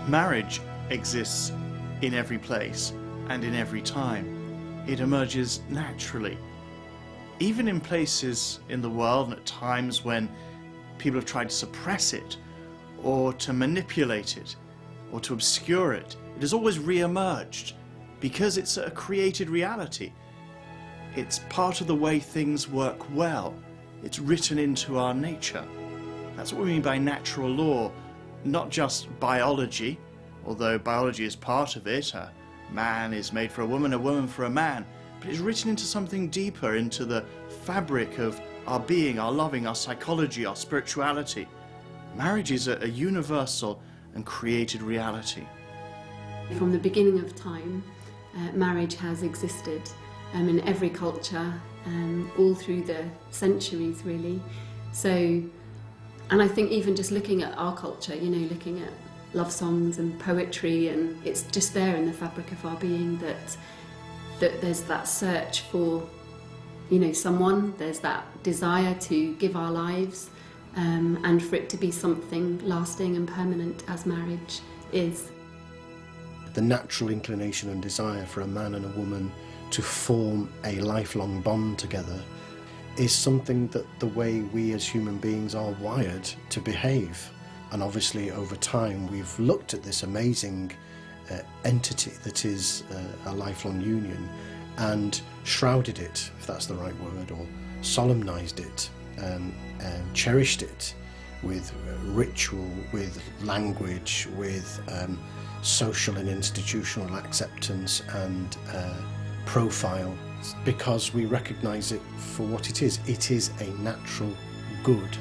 Marriage exists in every place and in every time. It emerges naturally. Even in places in the world and at times when people have tried to suppress it or to manipulate it or to obscure it, it has always re-emerged because it's a created reality. It's part of the way things work well. It's written into our nature. That's what we mean by natural law, not just biology, although biology is part of it. A man is made for a woman for a man, but it's written into something deeper, into the fabric of our being, our loving, our psychology, our spirituality. Marriage is a universal and created reality. From the beginning of time, marriage has existed in every culture, all through the centuries really. So, and I think even just looking at our culture, you know, looking at love songs and poetry, and it's just there in the fabric of our being that there's that search for, you know, someone, there's that desire to give our lives, and for it to be something lasting and permanent as marriage is. The natural inclination and desire for a man and a woman to form a lifelong bond together is something that the way we as human beings are wired to behave. And obviously over time we've looked at this amazing entity that is a lifelong union and shrouded it, if that's the right word, or solemnized it, cherished it with ritual, with language, with social and institutional acceptance and profile, because we recognize it for what it is. It is a natural good.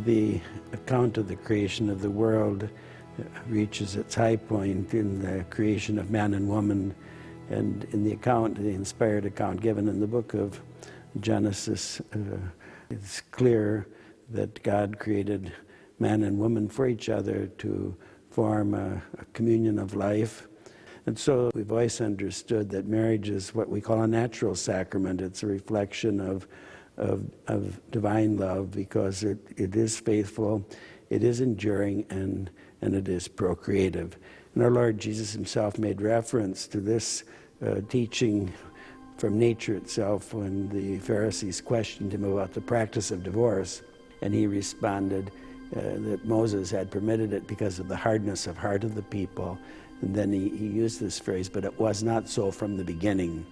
The account of the creation of the world reaches its high point in the creation of man and woman, and in the account, the inspired account given in the book of Genesis, it's clear that God created man and woman for each other to form a communion of life. And so we've always understood that marriage is what we call a natural sacrament. It's a reflection of divine love, because it is faithful, it is enduring, and it is procreative. And our Lord Jesus himself made reference to this teaching from nature itself when the Pharisees questioned him about the practice of divorce, and he responded that Moses had permitted it because of the hardness of heart of the people. And then he used this phrase, but it was not so from the beginning.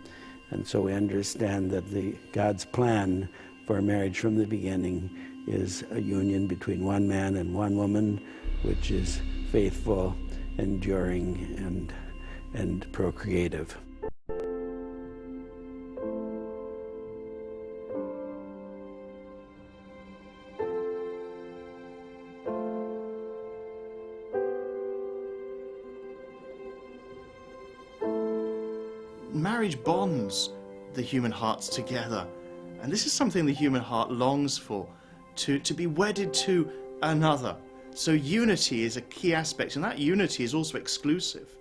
And so we understand that God's plan for marriage from the beginning is a union between one man and one woman, which is faithful, enduring, and procreative. Marriage bonds the human hearts together, and this is something the human heart longs for, to be wedded to another. So unity is a key aspect, and that unity is also exclusive.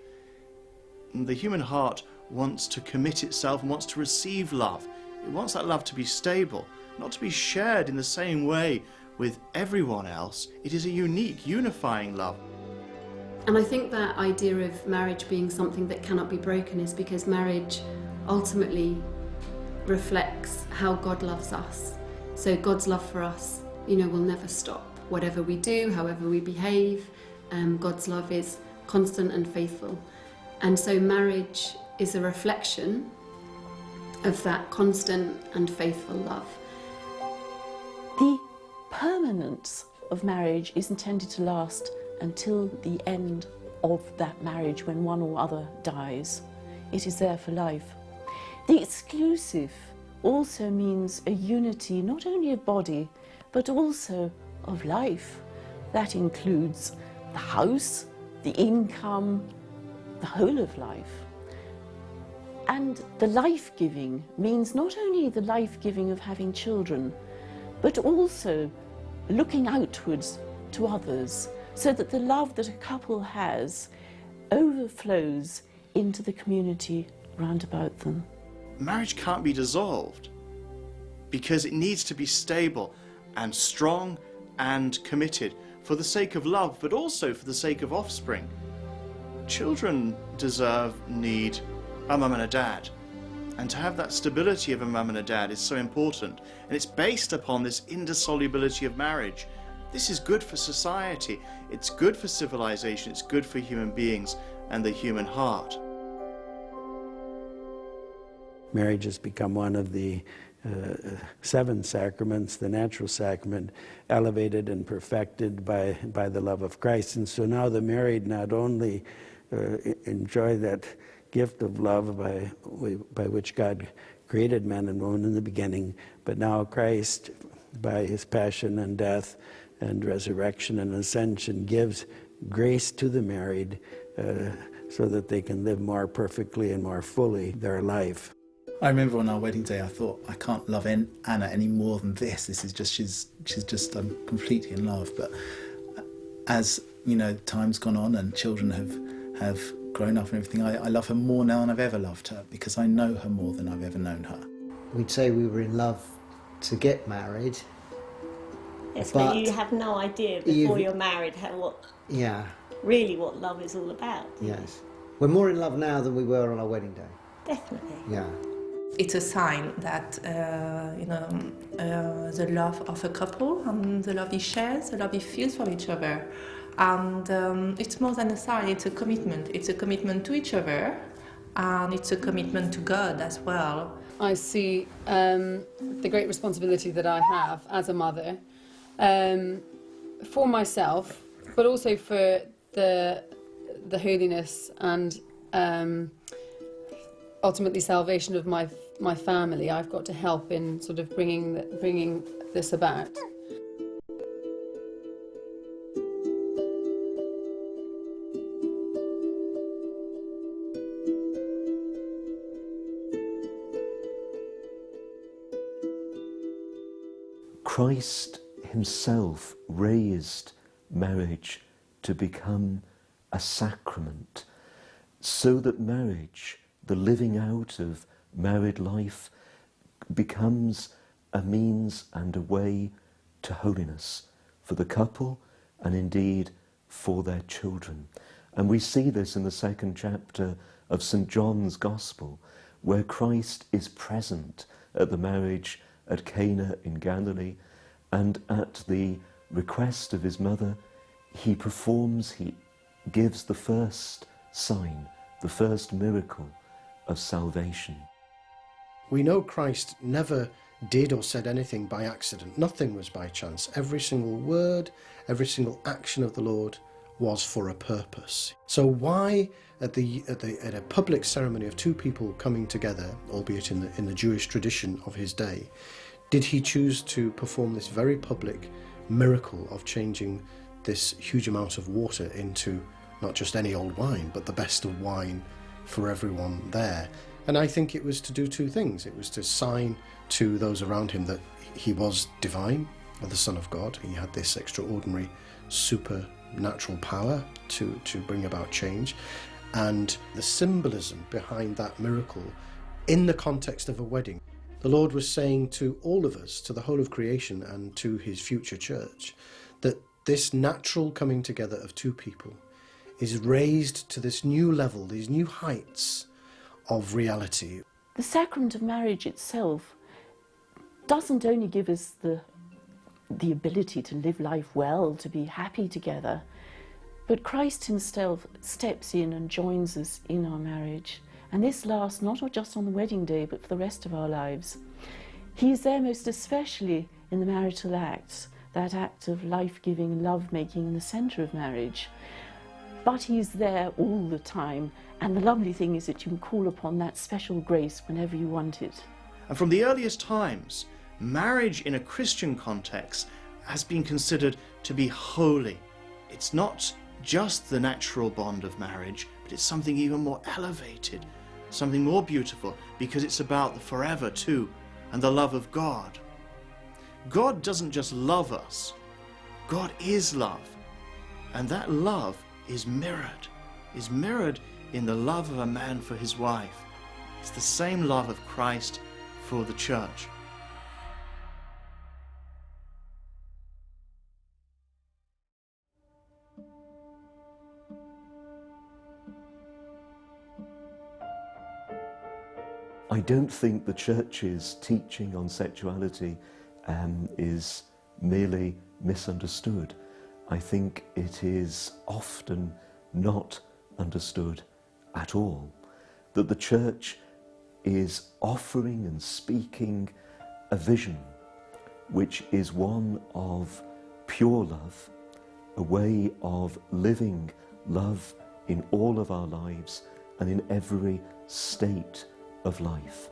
And the human heart wants to commit itself and wants to receive love. It wants that love to be stable, not to be shared in the same way with everyone else. It is a unique, unifying love. And I think that idea of marriage being something that cannot be broken is because marriage ultimately reflects how God loves us. So God's love for us, you know, will never stop. Whatever we do, however we behave, God's love is constant and faithful. And so marriage is a reflection of that constant and faithful love. The permanence of marriage is intended to last until the end of that marriage, when one or other dies. It is there for life. The exclusive also means a unity not only of body but also of life. That includes the house, the income, the whole of life. And the life-giving means not only the life-giving of having children, but also looking outwards to others, so that the love that a couple has overflows into the community round about them. Marriage can't be dissolved because it needs to be stable and strong and committed for the sake of love, but also for the sake of offspring. Children need a mum and a dad. And to have that stability of a mum and a dad is so important. And it's based upon this indissolubility of marriage. This is good for society. It's good for civilization. It's good for human beings and the human heart. Marriage has become one of the 7 sacraments, the natural sacrament, elevated and perfected by the love of Christ. And so now the married not only enjoy that gift of love by which God created man and woman in the beginning, but now Christ, by his passion and death and resurrection and ascension, gives grace to the married so that they can live more perfectly and more fully their life. I remember on our wedding day, I thought, I can't love Anna any more than this. This is just, she's just, I'm completely in love. But as, you know, time's gone on and children have grown up and everything, I love her more now than I've ever loved her, because I know her more than I've ever known her. We'd say we were in love to get married. Yes, but you have no idea before you're married what love is all about. Yes. We're more in love now than we were on our wedding day. Definitely. Yeah. It's a sign that, the love of a couple and the love he shares, the love he feels for each other. And it's more than a sign, it's a commitment. It's a commitment to each other, and it's a commitment to God as well. I see the great responsibility that I have as a mother for myself, but also for the holiness and ultimately salvation of my family. I've got to help in sort of bringing this about. Christ himself raised marriage to become a sacrament, so that marriage, the living out of married life, becomes a means and a way to holiness for the couple and indeed for their children. And we see this in the 2nd chapter of St. John's Gospel, where Christ is present at the marriage at Cana in Galilee, and at the request of his mother, he gives the first sign, the first miracle of salvation. We know Christ never did or said anything by accident. Nothing was by chance. Every single word, every single action of the Lord was for a purpose. So why at a public ceremony of 2 people coming together, albeit in the Jewish tradition of his day, did he choose to perform this very public miracle of changing this huge amount of water into not just any old wine, but the best of wine for everyone there? And I think it was to do 2 things. It was to sign to those around him that he was divine, or the Son of God. He had this extraordinary supernatural power to bring about change. And the symbolism behind that miracle in the context of a wedding. The Lord was saying to all of us, to the whole of creation and to his future church, that this natural coming together of 2 people is raised to this new level, these new heights of reality. The sacrament of marriage itself doesn't only give us the ability to live life well, to be happy together, but Christ himself steps in and joins us in our marriage. And this lasts not just on the wedding day, but for the rest of our lives. He is there most especially in the marital acts, that act of life-giving, love-making in the centre of marriage. But he's there all the time, and the lovely thing is that you can call upon that special grace whenever you want it. And from the earliest times, marriage in a Christian context has been considered to be holy. It's not just the natural bond of marriage, but it's something even more elevated. something more beautiful, because it's about the forever too, and the love of God. God doesn't just love us, God is love. And that love is mirrored in the love of a man for his wife. It's the same love of Christ for the church. I don't think the Church's teaching on sexuality is merely misunderstood. I think it is often not understood at all. That the Church is offering and speaking a vision which is one of pure love, a way of living love in all of our lives and in every state of life.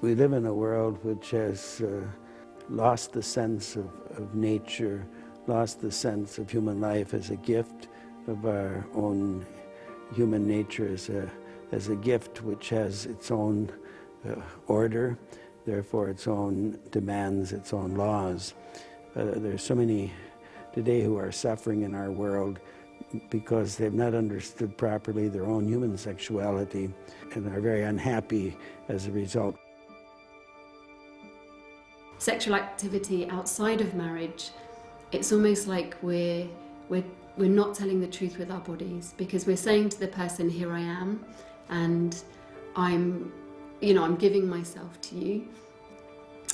We live in a world which has lost the sense of nature, lost the sense of human life as a gift, of our own human nature as a gift which has its own order, therefore its own demands, its own laws. There's so many today who are suffering in our world because they've not understood properly their own human sexuality and are very unhappy as a result. Sexual activity outside of marriage, it's almost like we're not telling the truth with our bodies, because we're saying to the person, here I am, and I'm giving myself to you.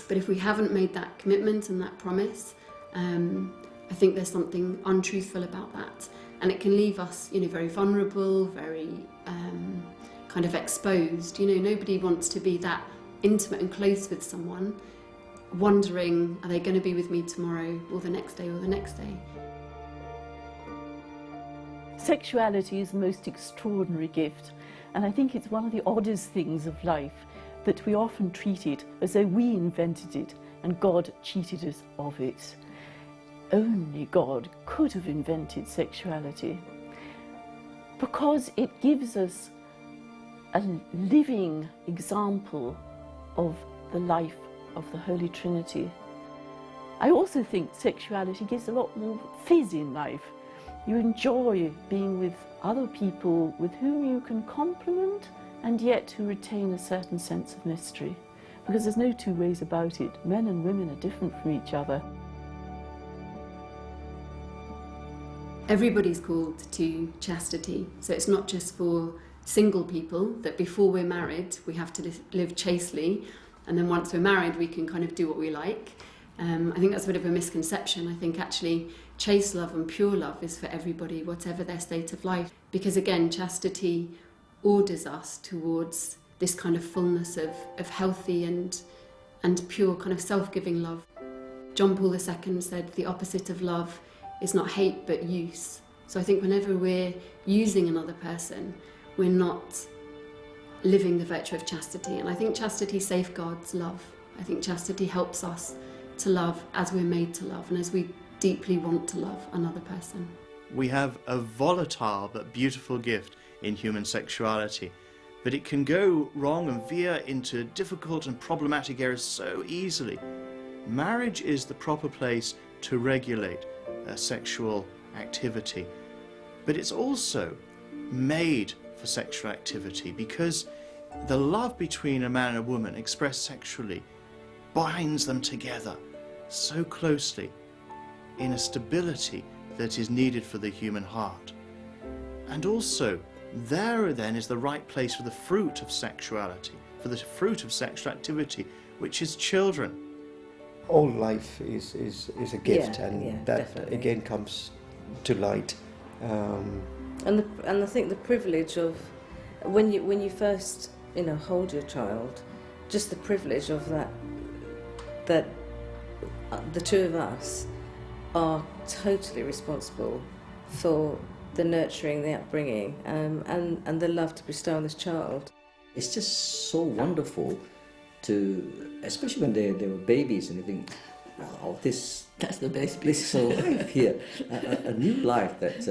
But if we haven't made that commitment and that promise, I think there's something untruthful about that. And it can leave us, very vulnerable, very kind of exposed. Nobody wants to be that intimate and close with someone, wondering, are they going to be with me tomorrow or the next day or the next day? Sexuality is the most extraordinary gift, and I think it's one of the oddest things of life that we often treat it as though we invented it and God cheated us of it. Only God could have invented sexuality, because it gives us a living example of the life of the Holy Trinity. I also think sexuality gives a lot more fizz in life. You enjoy being with other people with whom you can compliment and yet who retain a certain sense of mystery, because there's no two ways about it. Men and women are different from each other. Everybody's called to chastity, so it's not just for single people that before we're married we have to live chastely, and then once we're married we can kind of do what we like. I think that's a bit of a misconception. I think actually chaste love and pure love is for everybody, whatever their state of life, because again chastity orders us towards this kind of fullness of healthy and pure kind of self-giving love. John Paul II said the opposite of love is not hate but use. So I think whenever we're using another person, we're not living the virtue of chastity. And I think chastity safeguards love. I think chastity helps us to love as we're made to love and as we deeply want to love another person. We have a volatile but beautiful gift in human sexuality, but it can go wrong and veer into difficult and problematic areas so easily. Marriage is the proper place to regulate sexual activity, but it's also made for sexual activity because the love between a man and a woman expressed sexually binds them together so closely in a stability that is needed for the human heart. And also, there then is the right place for the fruit of sexuality, for the fruit of sexual activity, which is children. All life is a gift, and that definitely. Again comes to light. And I think the privilege of when you first hold your child, just the privilege of that the two of us are totally responsible for the nurturing, the upbringing, and the love to bestow on this child. It's just so wonderful to, especially when they were babies, and you think, wow, that's the best place of life here, a new life that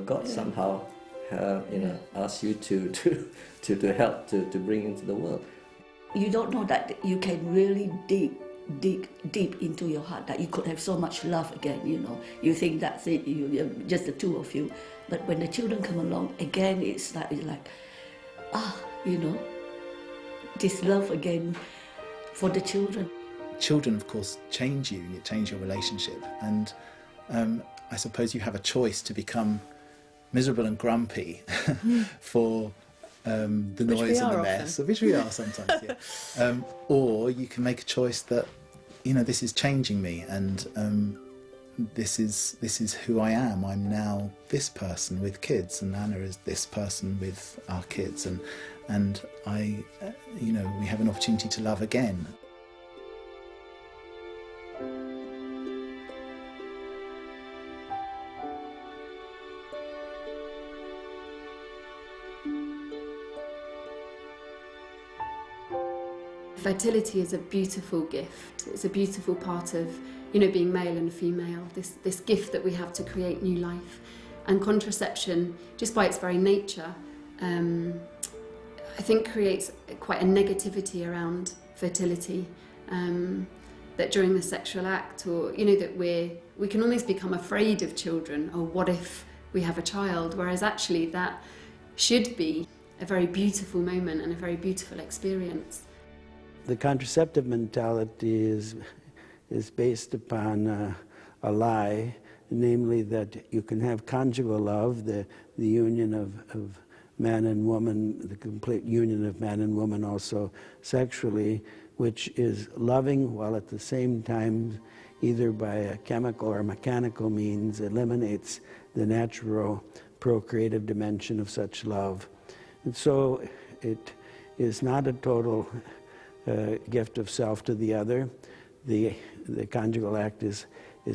God somehow ask you to help to bring into the world. You don't know that you can really dig deep into your heart, that you could have so much love again, you know. You think that's it, just the two of you. But when the children come along, again, it's like you know, this love again for the children. Children, of course, change you, and change your relationship. And I suppose you have a choice to become miserable and grumpy for the noise and the mess, which we are sometimes, yeah. Or you can make a choice that, you know, this is changing me, and this is who I am. I'm now this person with kids, and Anna is this person with our kids, and I, you know, we have an opportunity to love again. Fertility is a beautiful gift. It's a beautiful part of, you know, being male and female, this gift that we have to create new life. And contraception, just by its very nature, I think creates quite a negativity around fertility, that during the sexual act, or, you know, that we can almost become afraid of children, or what if we have a child, whereas actually that should be a very beautiful moment and a very beautiful experience. The contraceptive mentality is based upon a lie, namely that you can have conjugal love, the union of man and woman, the complete union of man and woman also sexually, which is loving while at the same time, either by a chemical or mechanical means, eliminates the natural procreative dimension of such love. And so it is not a total gift of self to the other. The conjugal act is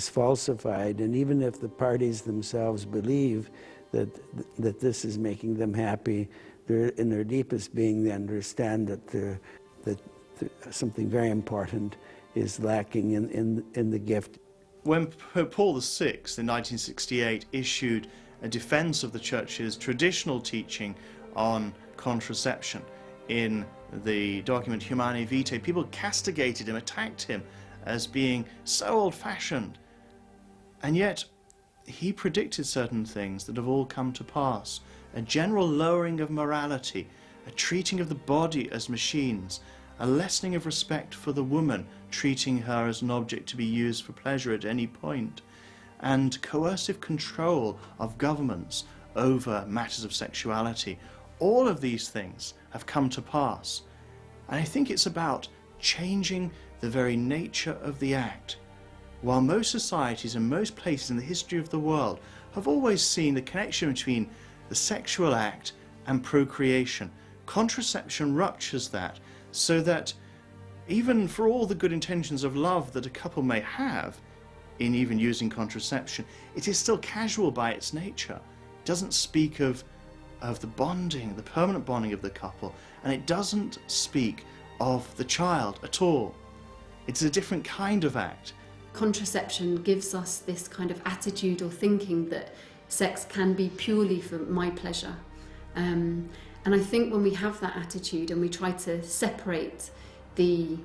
falsified, and even if the parties themselves believe that this is making them happy, in their deepest being they understand that something very important is lacking in the gift. When Pope Paul VI in 1968 issued a defense of the Church's traditional teaching on contraception in the document Humanae Vitae, people castigated him, attacked him as being so old-fashioned. And yet he predicted certain things that have all come to pass. A general lowering of morality, a treating of the body as machines, a lessening of respect for the woman, treating her as an object to be used for pleasure at any point, and coercive control of governments over matters of sexuality. All of these things have come to pass. And I think it's about changing the very nature of the act. While most societies and most places in the history of the world have always seen the connection between the sexual act and procreation, contraception ruptures that, so that even for all the good intentions of love that a couple may have in even using contraception, it is still casual by its nature. It doesn't speak of the bonding, the permanent bonding of the couple, and it doesn't speak of the child at all. It's a different kind of act. Contraception gives us this kind of attitude or thinking that sex can be purely for my pleasure. And I think when we have that attitude and we try to separate the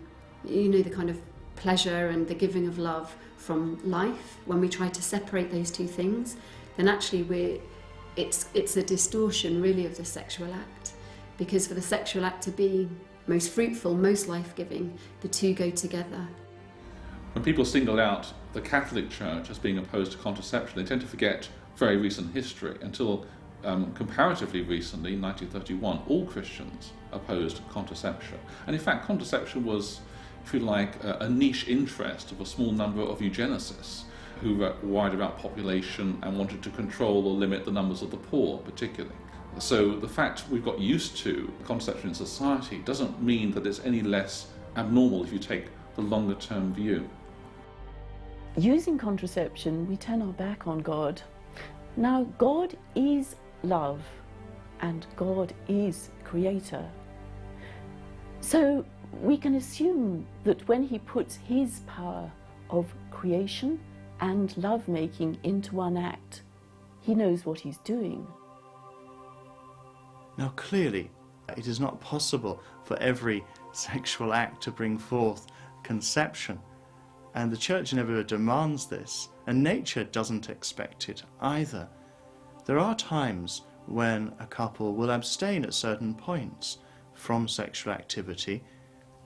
kind of pleasure and the giving of love from life, when we try to separate those two things, then actually it's a distortion really of the sexual act. Because for the sexual act to be most fruitful, most life-giving, the two go together. When people single out the Catholic Church as being opposed to contraception, they tend to forget very recent history. Until comparatively recently, in 1931, all Christians opposed contraception. And in fact, contraception was, if you like, a niche interest of a small number of eugenicists who were worried about population and wanted to control or limit the numbers of the poor, particularly. So the fact we've got used to contraception in society doesn't mean that it's any less abnormal if you take the longer-term view. Using contraception, we turn our back on God. Now, God is love, and God is creator. So we can assume that when he puts his power of creation and love-making into one act, he knows what he's doing. Now clearly, it is not possible for every sexual act to bring forth conception, and the Church never demands this, and nature doesn't expect it either. There are times when a couple will abstain at certain points from sexual activity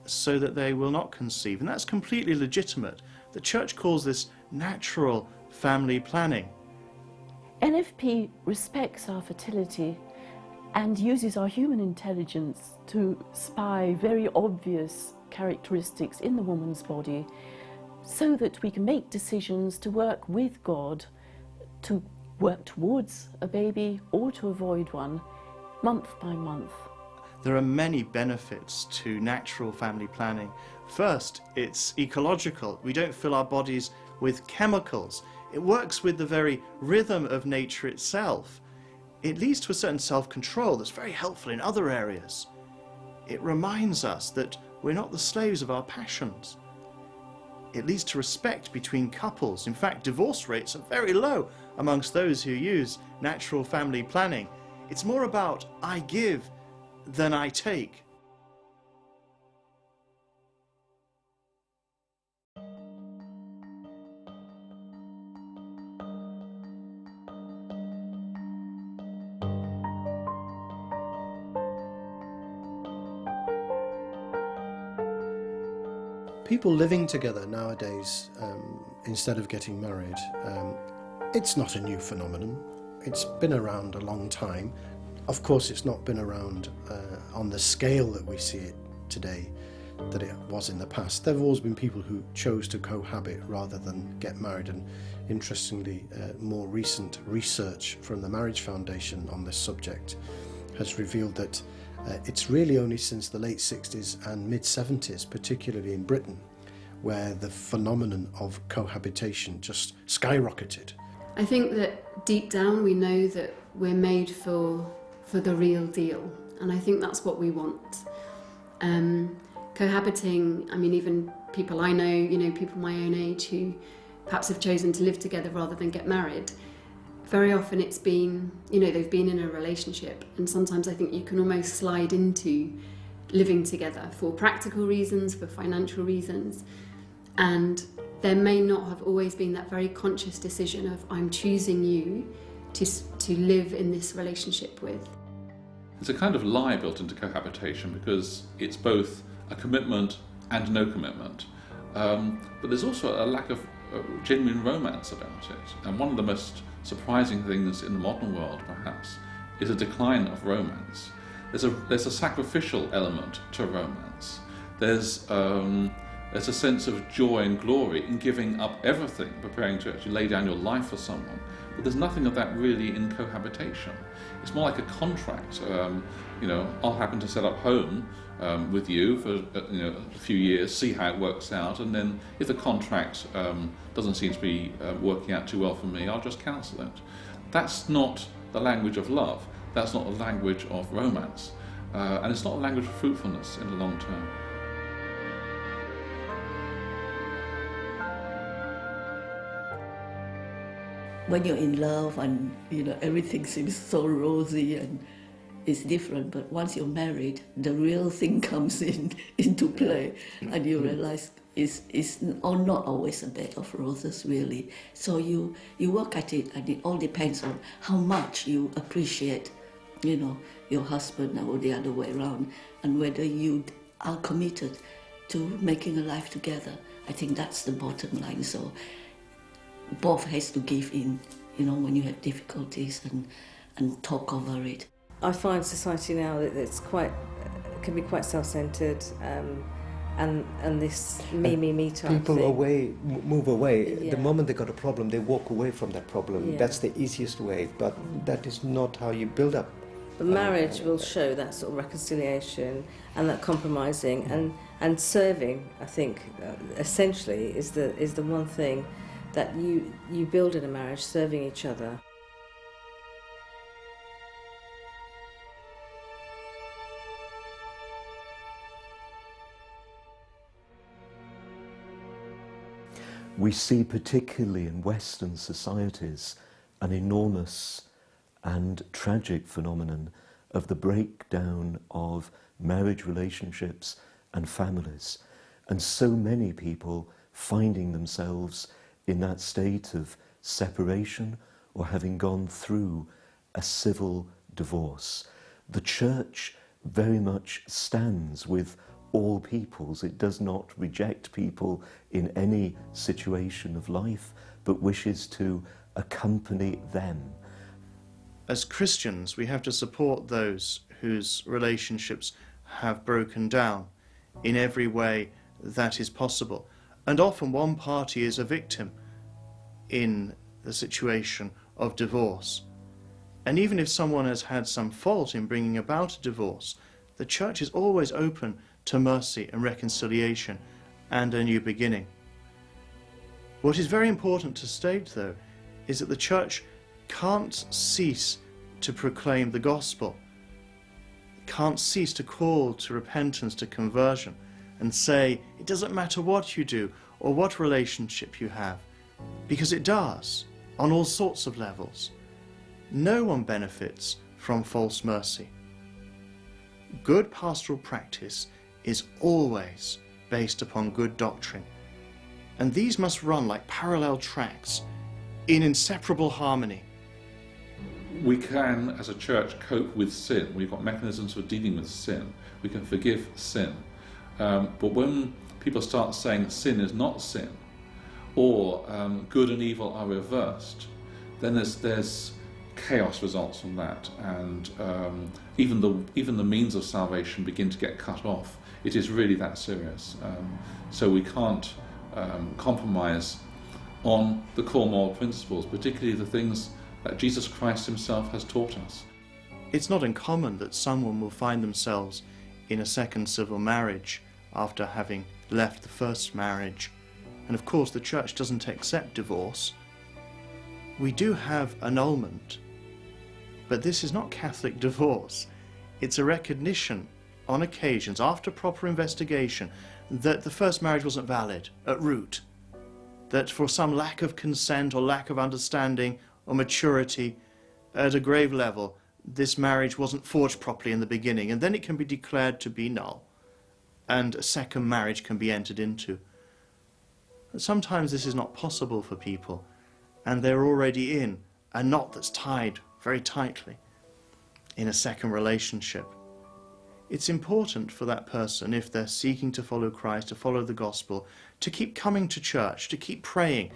so that they will not conceive, and that's completely legitimate. The Church calls this natural family planning. NFP respects our fertility and uses our human intelligence to spy very obvious characteristics in the woman's body so that we can make decisions to work with God, to work towards a baby or to avoid one, month by month. There are many benefits to natural family planning. First, it's ecological. We don't fill our bodies with chemicals. It works with the very rhythm of nature itself. It leads to a certain self-control that's very helpful in other areas. It reminds us that we're not the slaves of our passions. It leads to respect between couples. In fact, divorce rates are very low amongst those who use natural family planning. It's more about I give than I take. People living together nowadays, instead of getting married, it's not a new phenomenon. It's been around a long time. Of course, it's not been around on the scale that we see it today that it was in the past. There have always been people who chose to cohabit rather than get married, and interestingly, more recent research from the Marriage Foundation on this subject has revealed that it's really only since the late 60s and mid-70s, particularly in Britain, where the phenomenon of cohabitation just skyrocketed. I think that deep down we know that we're made for the real deal, and I think that's what we want. Cohabiting, I mean, even people I know, people my own age who perhaps have chosen to live together rather than get married, very often it's been, they've been in a relationship, and sometimes I think you can almost slide into living together for practical reasons, for financial reasons, and there may not have always been that very conscious decision of I'm choosing you to live in this relationship with. There's a kind of lie built into cohabitation because it's both a commitment and no commitment, but there's also a lack of genuine romance about it, and one of the most surprising things in the modern world, perhaps, is a decline of romance. There's a sacrificial element to romance. There's a sense of joy and glory in giving up everything, preparing to actually lay down your life for someone. But there's nothing of that really in cohabitation. It's more like a contract. I'll happen to set up home with you for a few years, see how it works out, and then if the contract doesn't seem to be working out too well for me, I'll just cancel it. That's not the language of love. That's not the language of romance, and it's not a language of fruitfulness in the long term. When you're in love and everything seems so rosy and it's different, but once you're married, the real thing comes into play, and you realize it's not always a bed of roses, really. So you work at it, and it all depends on how much you appreciate, your husband, or the other way around, and whether you are committed to making a life together. I think that's the bottom line. So both has to give in, when you have difficulties and talk over it. I find society now that can be quite self-centred, and this me type people thing. Move away. Yeah. The moment they got a problem, they walk away from that problem. Yeah. That's the easiest way, but that is not how you build up. But marriage will show that sort of reconciliation and that compromising and serving. I think essentially is the one thing that you build in a marriage, serving each other. We see, particularly in Western societies, an enormous and tragic phenomenon of the breakdown of marriage relationships and families, and so many people finding themselves in that state of separation or having gone through a civil divorce. The Church very much stands with all peoples. It does not reject people in any situation of life, but wishes to accompany them. As Christians, we have to support those whose relationships have broken down in every way that is possible. And often one party is a victim in the situation of divorce. And even if someone has had some fault in bringing about a divorce, the Church is always open to mercy and reconciliation and a new beginning. What is very important to state, though, is that the Church can't cease to proclaim the gospel, can't cease to call to repentance, to conversion, and say, it doesn't matter what you do or what relationship you have, because it does, on all sorts of levels. No one benefits from false mercy. Good pastoral practice is always based upon good doctrine, and these must run like parallel tracks in inseparable harmony. We can, as a church, cope with sin. We've got mechanisms for dealing with sin. We can forgive sin. But when people start saying sin is not sin, or good and evil are reversed, then there's chaos results from that, and even the means of salvation begin to get cut off. It is really that serious. So we can't compromise on the core moral principles, particularly the things that Jesus Christ himself has taught us. It's not uncommon that someone will find themselves in a second civil marriage after having left the first marriage. And of course the Church doesn't accept divorce. We do have annulment, but this is not Catholic divorce. It's a recognition on occasions, after proper investigation, that the first marriage wasn't valid at root, that for some lack of consent or lack of understanding or maturity at a grave level, this marriage wasn't forged properly in the beginning, and then it can be declared to be null, and a second marriage can be entered into. Sometimes this is not possible for people, and they're already in a knot that's tied very tightly in a second relationship. It's important for that person, if they're seeking to follow Christ, to follow the gospel, to keep coming to church, to keep praying,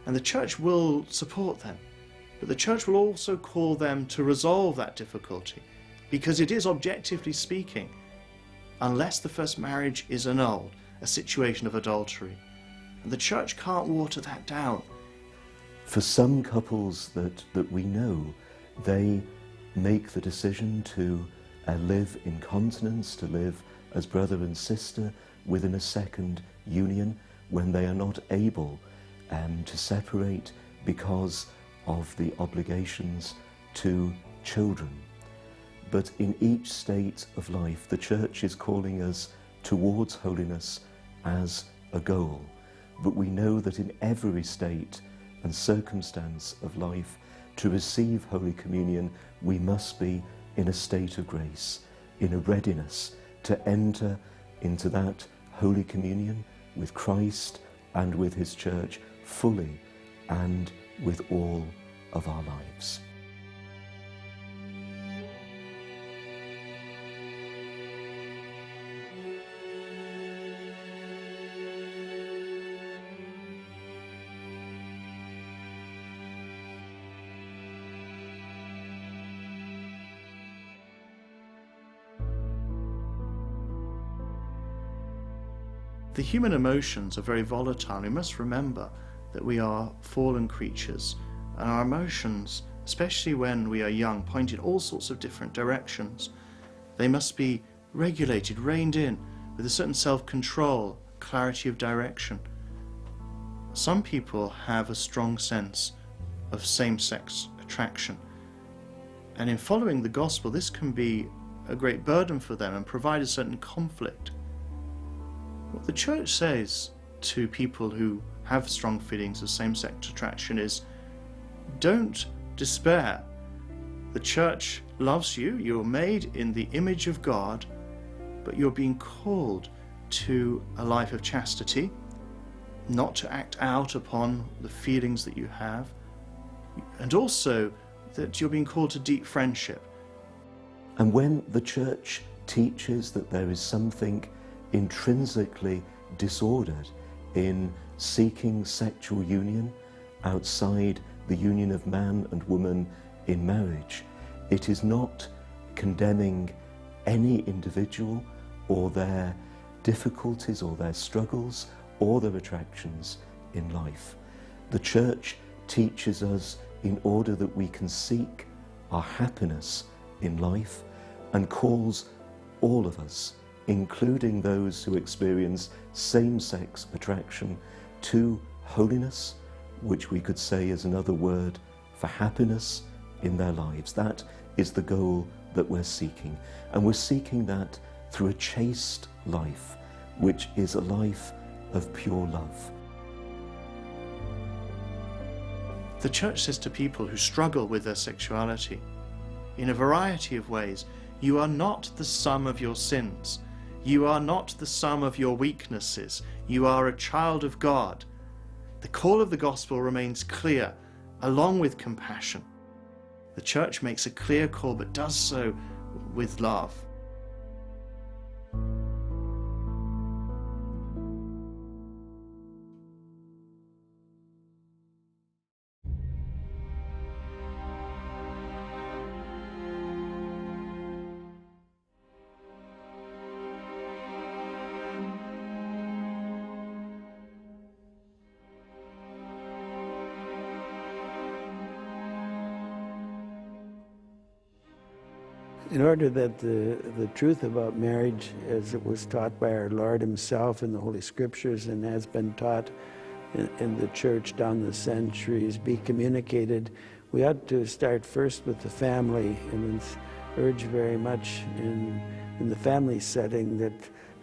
and the Church will support them. But the Church will also call them to resolve that difficulty, because it is, objectively speaking, unless the first marriage is annulled, a situation of adultery. And the Church can't water that down. For some couples that we know, they make the decision to live in continence, to live as brother and sister within a second union when they are not able to separate because of the obligations to children. But in each state of life, the Church is calling us towards holiness as a goal. But we know that in every state and circumstance of life, to receive Holy Communion, we must be in a state of grace, in a readiness to enter into that Holy Communion with Christ and with his Church fully and with all of our lives. The human emotions are very volatile. We must remember that we are fallen creatures, and our emotions, especially when we are young, point in all sorts of different directions. They must be regulated, reined in, with a certain self-control, clarity of direction. Some people have a strong sense of same-sex attraction, and in following the gospel, this can be a great burden for them and provide a certain conflict. What the Church says to people who have strong feelings of same-sex attraction is, don't despair. The Church loves you. You're made in the image of God, but you're being called to a life of chastity, not to act out upon the feelings that you have, and also that you're being called to deep friendship. And when the Church teaches that there is something intrinsically disordered in seeking sexual union outside the union of man and woman in marriage, it is not condemning any individual or their difficulties or their struggles or their attractions in life. The Church teaches us in order that we can seek our happiness in life, and calls all of us, including those who experience same-sex attraction, to holiness, which we could say is another word for happiness in their lives. That is the goal that we're seeking, and we're seeking that through a chaste life, which is a life of pure love. The Church says to people who struggle with their sexuality, in a variety of ways, you are not the sum of your sins. You are not the sum of your weaknesses. You are a child of God. The call of the gospel remains clear, along with compassion. The Church makes a clear call, but does so with love. In order that the truth about marriage, as it was taught by our Lord himself in the Holy Scriptures and has been taught in the Church down the centuries, be communicated, we ought to start first with the family, and it's urged very much in the family setting that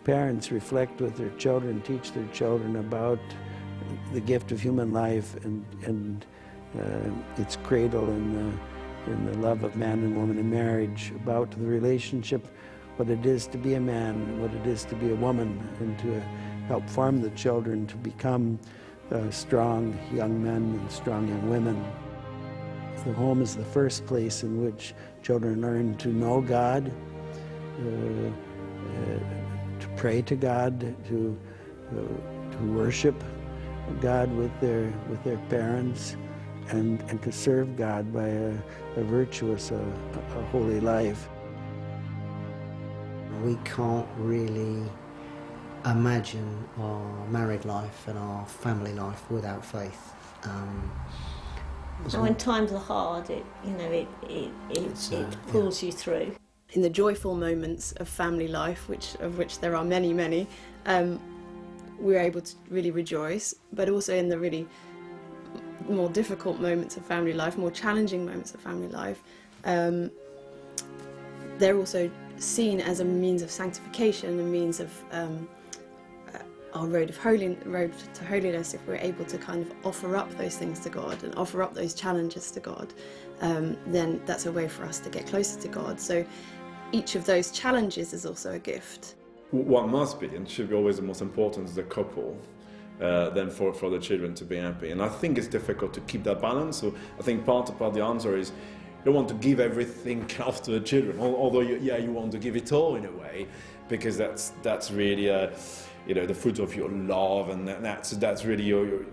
parents reflect with their children, teach their children about the gift of human life and its cradle in the love of man and woman in marriage, about the relationship, what it is to be a man, what it is to be a woman, and to help form the children to become strong young men and strong young women. The home is the first place in which children learn to know God, to pray to God, to worship God with their parents, and to serve God by a virtuous, a holy life. We can't really imagine our married life and our family life without faith. So when times are hard, it pulls you through. In the joyful moments of family life, of which there are many, many, we're able to really rejoice, but also in the really more difficult moments of family life, more challenging moments of family life, they're also seen as a means of sanctification, a means of our road to holiness. If we're able to kind of offer up those things to God and offer up those challenges to God, then that's a way for us to get closer to God. So each of those challenges is also a gift. What must be and should be always the most important is the couple. Than for the children to be happy. And I think it's difficult to keep that balance. So I think part of the answer is you don't want to give everything else to the children, although you want to give it all in a way, because that's really the fruit of your love, and that's really you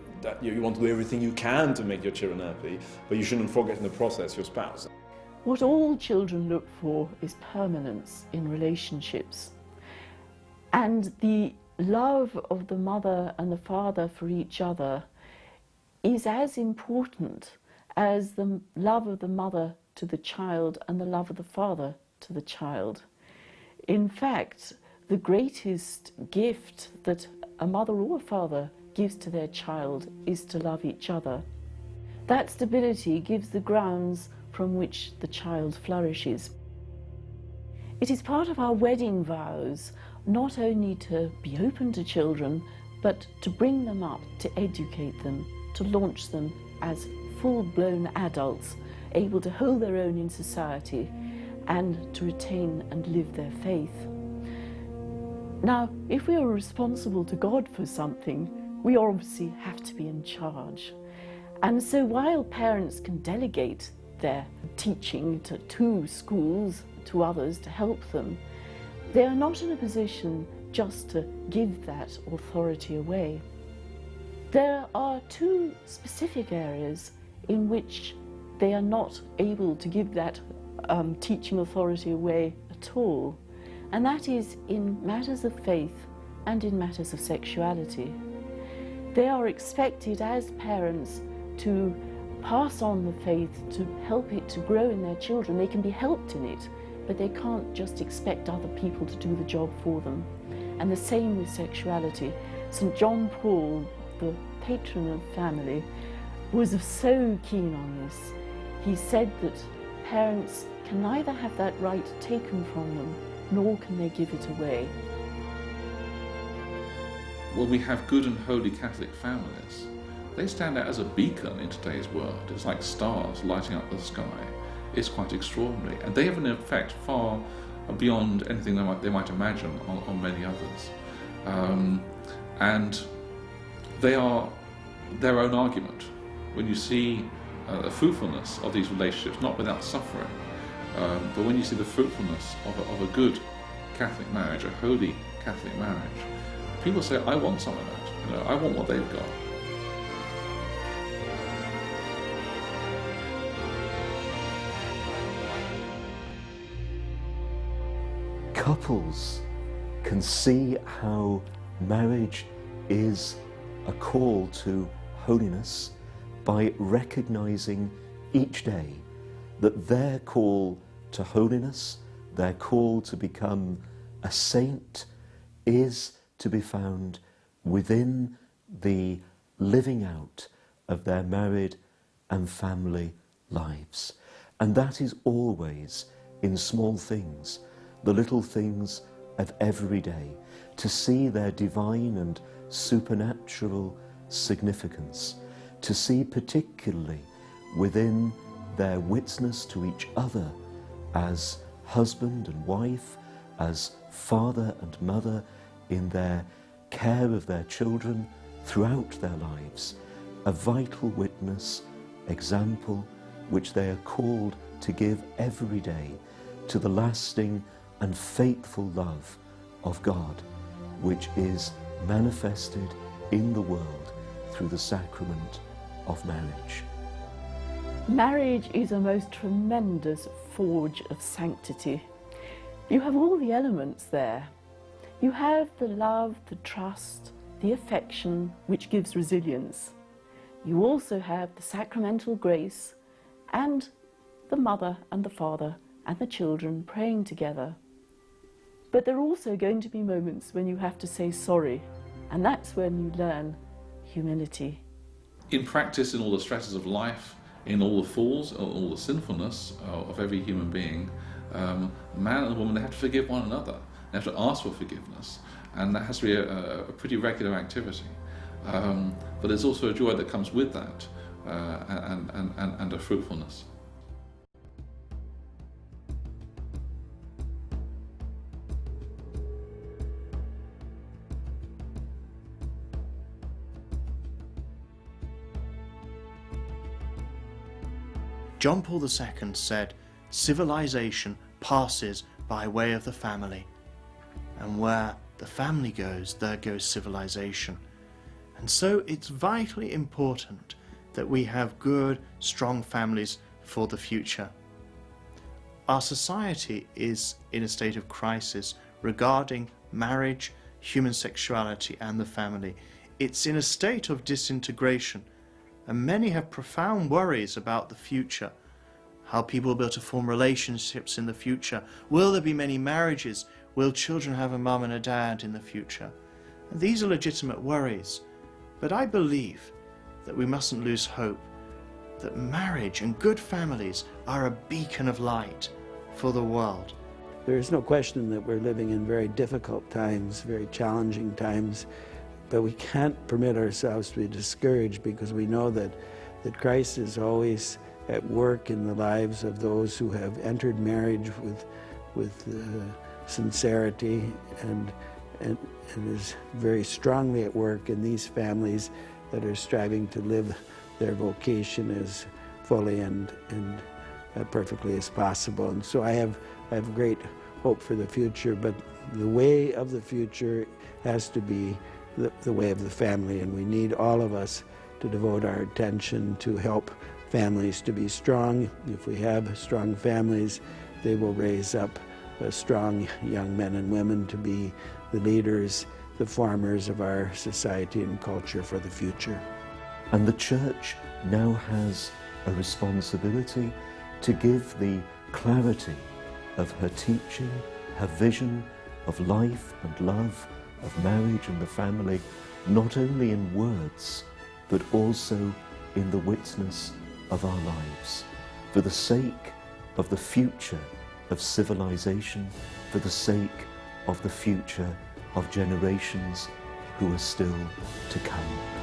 want to do everything you can to make your children happy, but you shouldn't forget in the process your spouse. What all children look for is permanence in relationships, and the love of the mother and the father for each other is as important as the love of the mother to the child and the love of the father to the child. In fact, the greatest gift that a mother or a father gives to their child is to love each other. That stability gives the grounds from which the child flourishes. It is part of our wedding vows not only to be open to children, but to bring them up, to educate them, to launch them as full-blown adults, able to hold their own in society, and to retain and live their faith. Now, if we are responsible to God for something, we obviously have to be in charge. And so while parents can delegate their teaching to schools, to others to help them, they are not in a position just to give that authority away. There are two specific areas in which they are not able to give that teaching authority away at all, and that is in matters of faith and in matters of sexuality. They are expected as parents to pass on the faith, to help it to grow in their children. They can be helped in it, but they can't just expect other people to do the job for them. And the same with sexuality. St. John Paul, the patron of family, was so keen on this. He said that parents can neither have that right taken from them, nor can they give it away. When we have good and holy Catholic families, they stand out as a beacon in today's world. It's like stars lighting up the sky. It's quite extraordinary, and they have an effect far beyond anything they might imagine on many others. And they are their own argument. When you see the fruitfulness of these relationships, not without suffering, but when you see the fruitfulness of a good Catholic marriage, a holy Catholic marriage, people say, I want some of that. I want what they've got. Couples can see how marriage is a call to holiness by recognizing each day that their call to holiness, their call to become a saint, is to be found within the living out of their married and family lives. And that is always in small things, the little things of every day, to see their divine and supernatural significance, to see particularly within their witness to each other as husband and wife, as father and mother, in their care of their children throughout their lives, a vital witness, example, which they are called to give every day to the lasting and faithful love of God, which is manifested in the world through the sacrament of marriage. Marriage is a most tremendous forge of sanctity. You have all the elements there. You have the love, the trust, the affection, which gives resilience. You also have the sacramental grace and the mother and the father and the children praying together. But there are also going to be moments when you have to say sorry, and that's when you learn humility. In practice, in all the stresses of life, in all the falls, all the sinfulness of every human being, man and woman, they have to forgive one another. They have to ask for forgiveness, and that has to be a pretty regular activity. But there's also a joy that comes with that, and a fruitfulness. John Paul II said, civilization passes by way of the family, and where the family goes, there goes civilization. And so it's vitally important that we have good, strong families for the future. Our society is in a state of crisis regarding marriage, human sexuality and the family. It's in a state of disintegration, and many have profound worries about the future. How people will be able to form relationships in the future. Will there be many marriages? Will children have a mum and a dad in the future? And these are legitimate worries. But I believe that we mustn't lose hope, that marriage and good families are a beacon of light for the world. There is no question that we're living in very difficult times, very challenging times, but we can't permit ourselves to be discouraged, because we know that Christ is always at work in the lives of those who have entered marriage with sincerity and is very strongly at work in these families that are striving to live their vocation as fully and perfectly as possible. And so I have great hope for the future, but the way of the future has to be the way of the family, and we need all of us to devote our attention to help families to be strong. If we have strong families, they will raise up strong young men and women to be the leaders, the formers of our society and culture for the future. And the Church now has a responsibility to give the clarity of her teaching, her vision of life and love, of marriage and the family, not only in words, but also in the witness of our lives, for the sake of the future of civilization, for the sake of the future of generations who are still to come.